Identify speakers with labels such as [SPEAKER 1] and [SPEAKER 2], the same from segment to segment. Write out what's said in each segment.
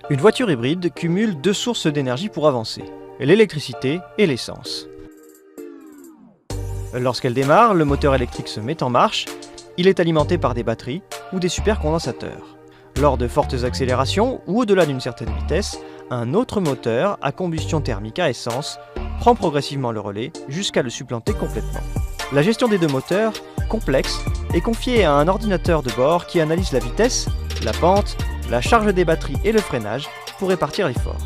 [SPEAKER 1] Une voiture hybride cumule deux sources d'énergie pour avancer, l'électricité et l'essence. Lorsqu'elle démarre, le moteur électrique se met en marche, il est alimenté par des batteries ou des supercondensateurs. Lors de fortes accélérations ou au-delà d'une certaine vitesse, un autre moteur à combustion thermique à essence prend progressivement le relais jusqu'à le supplanter complètement. La gestion des deux moteurs, complexe, est confiée à un ordinateur de bord qui analyse la vitesse, la pente, la charge des batteries et le freinage pour répartir l'effort.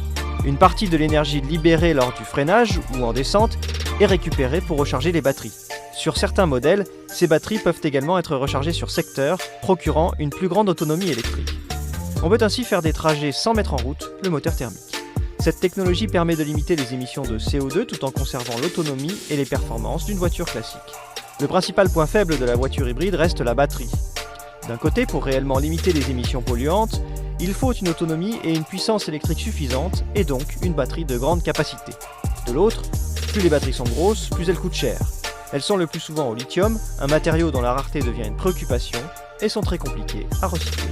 [SPEAKER 1] Une partie de l'énergie libérée lors du freinage ou en descente est récupérée pour recharger les batteries. Sur certains modèles, ces batteries peuvent également être rechargées sur secteur, procurant une plus grande autonomie électrique. On peut ainsi faire des trajets sans mettre en route le moteur thermique. Cette technologie permet de limiter les émissions de CO2 tout en conservant l'autonomie et les performances d'une voiture classique. Le principal point faible de la voiture hybride reste la batterie. D'un côté, pour réellement limiter les émissions polluantes, il faut une autonomie et une puissance électrique suffisantes et donc une batterie de grande capacité. De l'autre, plus les batteries sont grosses, plus elles coûtent cher. Elles sont le plus souvent au lithium, un matériau dont la rareté devient une préoccupation, et sont très compliquées à recycler.